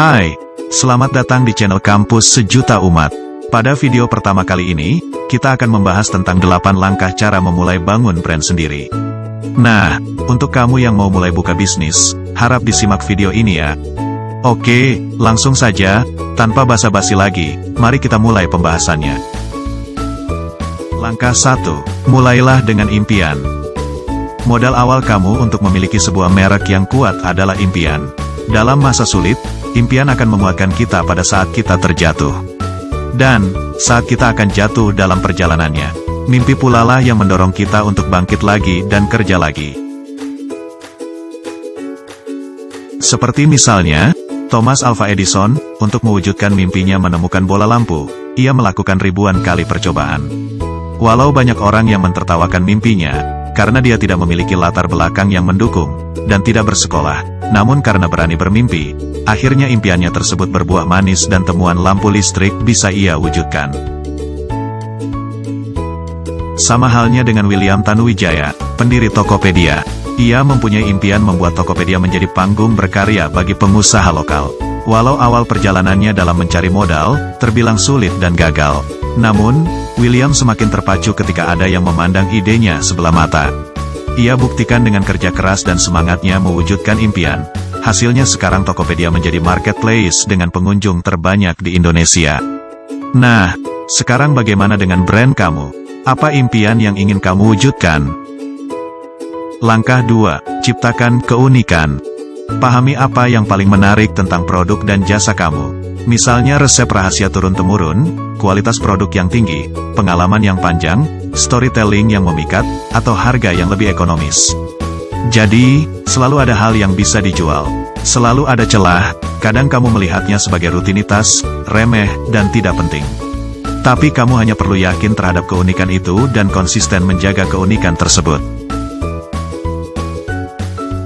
Hai, selamat datang di channel Kampus Sejuta Umat. Pada video pertama kali ini, kita akan membahas tentang 8 langkah cara memulai bangun brand sendiri. Nah, untuk kamu yang mau mulai buka bisnis, harap disimak video ini ya. Oke, langsung saja, tanpa basa-basi lagi, mari kita mulai pembahasannya. Langkah 1, mulailah dengan impian. Modal awal kamu untuk memiliki sebuah merek yang kuat adalah impian. Dalam masa sulit, impian akan menguatkan kita pada saat kita terjatuh. Dan, saat kita akan jatuh dalam perjalanannya, mimpi pula lah yang mendorong kita untuk bangkit lagi dan kerja lagi. Seperti misalnya, Thomas Alva Edison, untuk mewujudkan mimpinya menemukan bola lampu, ia melakukan ribuan kali percobaan. Walau banyak orang yang mentertawakan mimpinya, karena dia tidak memiliki latar belakang yang mendukung, dan tidak bersekolah, namun karena berani bermimpi, akhirnya impiannya tersebut berbuah manis dan temuan lampu listrik bisa ia wujudkan. Sama halnya dengan William Tanuwijaya, pendiri Tokopedia. Ia mempunyai impian membuat Tokopedia menjadi panggung berkarya bagi pengusaha lokal. Walau awal perjalanannya dalam mencari modal, terbilang sulit dan gagal. Namun, William semakin terpacu ketika ada yang memandang idenya sebelah mata. Ia buktikan dengan kerja keras dan semangatnya mewujudkan impian. Hasilnya sekarang Tokopedia menjadi marketplace dengan pengunjung terbanyak di Indonesia. Nah, sekarang bagaimana dengan brand kamu? Apa impian yang ingin kamu wujudkan? Langkah 2, ciptakan keunikan. Pahami apa yang paling menarik tentang produk dan jasa kamu. Misalnya resep rahasia turun-temurun, kualitas produk yang tinggi, pengalaman yang panjang, storytelling yang memikat, atau harga yang lebih ekonomis. Jadi, selalu ada hal yang bisa dijual. Selalu ada celah, kadang kamu melihatnya sebagai rutinitas, remeh, dan tidak penting. Tapi kamu hanya perlu yakin terhadap keunikan itu dan konsisten menjaga keunikan tersebut.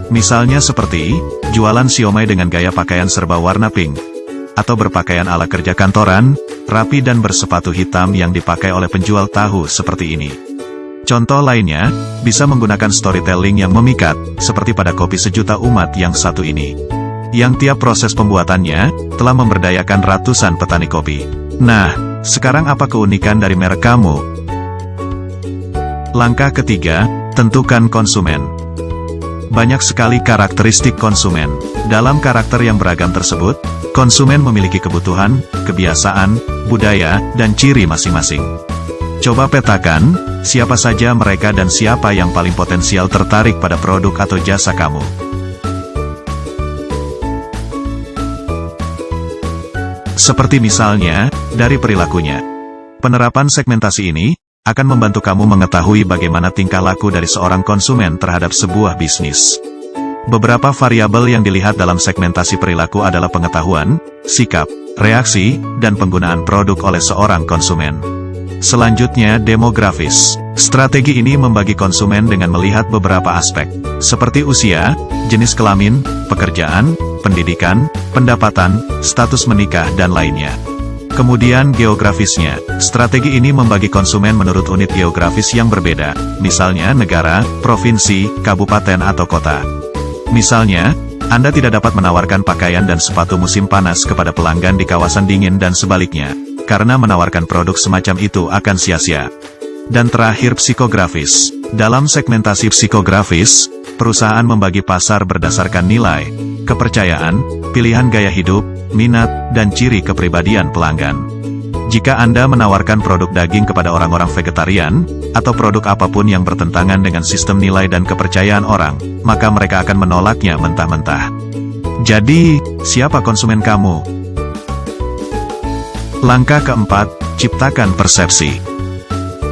Misalnya seperti, jualan siomay dengan gaya pakaian serba warna pink, atau berpakaian ala kerja kantoran, rapi dan bersepatu hitam yang dipakai oleh penjual tahu seperti ini. Contoh lainnya, bisa menggunakan storytelling yang memikat, seperti pada kopi sejuta umat yang satu ini. Yang tiap proses pembuatannya, telah memberdayakan ratusan petani kopi. Nah, sekarang apa keunikan dari merek kamu? Langkah ketiga, tentukan konsumen. Banyak sekali karakteristik konsumen. Dalam karakter yang beragam tersebut, konsumen memiliki kebutuhan, kebiasaan, budaya, dan ciri masing-masing. Coba petakan, siapa saja mereka dan siapa yang paling potensial tertarik pada produk atau jasa kamu. Seperti misalnya, dari perilakunya. Penerapan segmentasi ini akan membantu kamu mengetahui bagaimana tingkah laku dari seorang konsumen terhadap sebuah bisnis. Beberapa variabel yang dilihat dalam segmentasi perilaku adalah pengetahuan, sikap, reaksi, dan penggunaan produk oleh seorang konsumen. Selanjutnya, demografis. Strategi ini membagi konsumen dengan melihat beberapa aspek, seperti usia, jenis kelamin, pekerjaan, pendidikan, pendapatan, status menikah, dan lainnya. Kemudian geografisnya. Strategi ini membagi konsumen menurut unit geografis yang berbeda, misalnya negara, provinsi, kabupaten atau kota. Misalnya, Anda tidak dapat menawarkan pakaian dan sepatu musim panas kepada pelanggan di kawasan dingin dan sebaliknya, karena menawarkan produk semacam itu akan sia-sia. Dan terakhir psikografis. Dalam segmentasi psikografis, perusahaan membagi pasar berdasarkan nilai, kepercayaan, pilihan gaya hidup, minat, dan ciri kepribadian pelanggan. Jika Anda menawarkan produk daging kepada orang-orang vegetarian, atau produk apapun yang bertentangan dengan sistem nilai dan kepercayaan orang, maka mereka akan menolaknya mentah-mentah. Jadi, siapa konsumen kamu? Langkah keempat, ciptakan persepsi.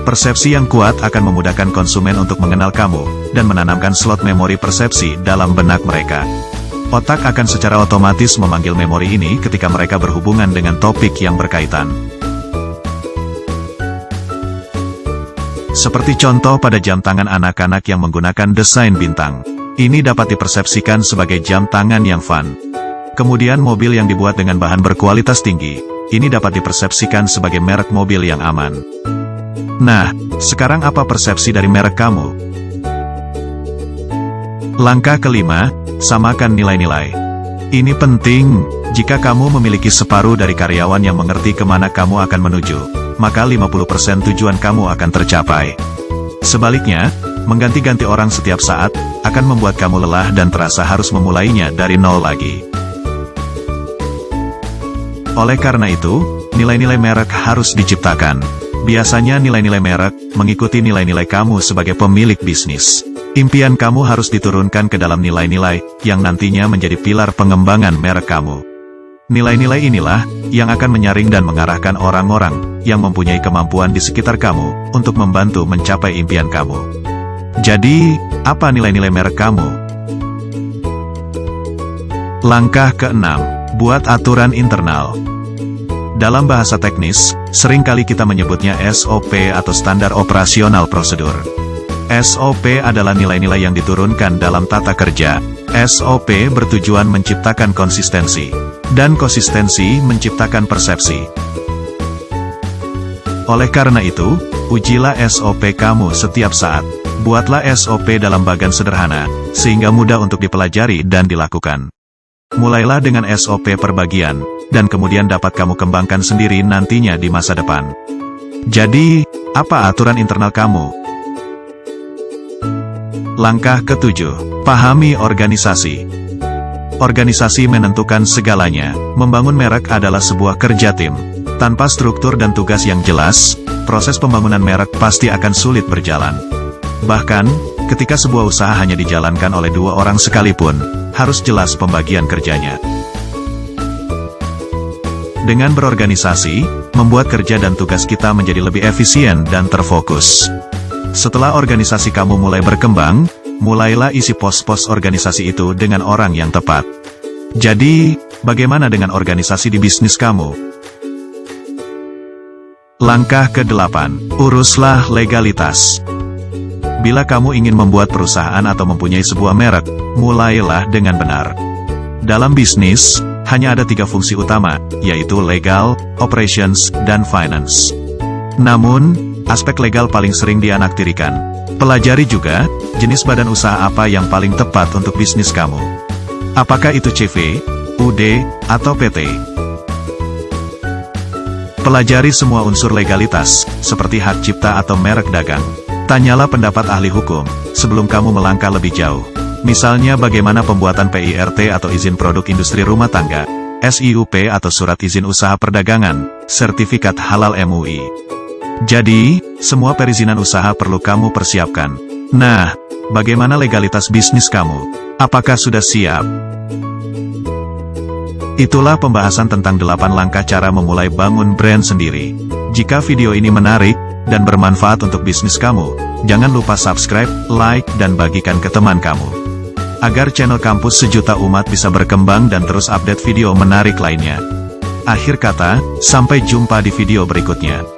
Persepsi yang kuat akan memudahkan konsumen untuk mengenal kamu, dan menanamkan slot memori persepsi dalam benak mereka. Otak akan secara otomatis memanggil memori ini ketika mereka berhubungan dengan topik yang berkaitan. Seperti contoh pada jam tangan anak-anak yang menggunakan desain bintang. Ini dapat dipersepsikan sebagai jam tangan yang fun. Kemudian mobil yang dibuat dengan bahan berkualitas tinggi. Ini dapat dipersepsikan sebagai merek mobil yang aman. Nah, sekarang apa persepsi dari merek kamu? Langkah kelima, samakan nilai-nilai. Ini penting, jika kamu memiliki separuh dari karyawan yang mengerti kemana kamu akan menuju, maka 50% tujuan kamu akan tercapai. Sebaliknya, mengganti-ganti orang setiap saat, akan membuat kamu lelah dan terasa harus memulainya dari nol lagi. Oleh karena itu, nilai-nilai merek harus diciptakan. Biasanya nilai-nilai merek mengikuti nilai-nilai kamu sebagai pemilik bisnis. Impian kamu harus diturunkan ke dalam nilai-nilai yang nantinya menjadi pilar pengembangan merek kamu. Nilai-nilai inilah yang akan menyaring dan mengarahkan orang-orang yang mempunyai kemampuan di sekitar kamu untuk membantu mencapai impian kamu. Jadi, apa nilai-nilai merek kamu? Langkah ke-6, buat aturan internal. Dalam bahasa teknis, seringkali kita menyebutnya SOP atau Standar Operasional Prosedur. SOP adalah nilai-nilai yang diturunkan dalam tata kerja. SOP bertujuan menciptakan konsistensi, dan konsistensi menciptakan persepsi. Oleh karena itu, ujilah SOP kamu setiap saat. Buatlah SOP dalam bagan sederhana, sehingga mudah untuk dipelajari dan dilakukan. Mulailah dengan SOP per bagian, dan kemudian dapat kamu kembangkan sendiri nantinya di masa depan. Jadi, apa aturan internal kamu? Langkah ke-7, pahami organisasi. Organisasi menentukan segalanya. Membangun merek adalah sebuah kerja tim. Tanpa struktur dan tugas yang jelas, proses pembangunan merek pasti akan sulit berjalan. Bahkan, ketika sebuah usaha hanya dijalankan oleh 2 orang sekalipun, harus jelas pembagian kerjanya. Dengan berorganisasi, membuat kerja dan tugas kita menjadi lebih efisien dan terfokus. Setelah organisasi kamu mulai berkembang, mulailah isi pos-pos organisasi itu dengan orang yang tepat. Jadi, bagaimana dengan organisasi di bisnis kamu? Langkah ke-8, uruslah legalitas. Bila kamu ingin membuat perusahaan atau mempunyai sebuah merek, mulailah dengan benar. Dalam bisnis, hanya ada 3 fungsi utama, yaitu legal, operations, dan finance. Namun, aspek legal paling sering dianaktirikan. Pelajari juga, jenis badan usaha apa yang paling tepat untuk bisnis kamu. Apakah itu CV, UD, atau PT? Pelajari semua unsur legalitas, seperti hak cipta atau merek dagang. Tanyalah pendapat ahli hukum, sebelum kamu melangkah lebih jauh. Misalnya bagaimana pembuatan PIRT atau izin produk industri rumah tangga, SIUP atau surat izin usaha perdagangan, sertifikat halal MUI. Jadi, semua perizinan usaha perlu kamu persiapkan. Nah, bagaimana legalitas bisnis kamu? Apakah sudah siap? Itulah pembahasan tentang 8 langkah cara memulai bangun brand sendiri. Jika video ini menarik dan bermanfaat untuk bisnis kamu, jangan lupa subscribe, like, dan bagikan ke teman kamu. Agar channel Kampus Sejuta Umat bisa berkembang dan terus update video menarik lainnya. Akhir kata, sampai jumpa di video berikutnya.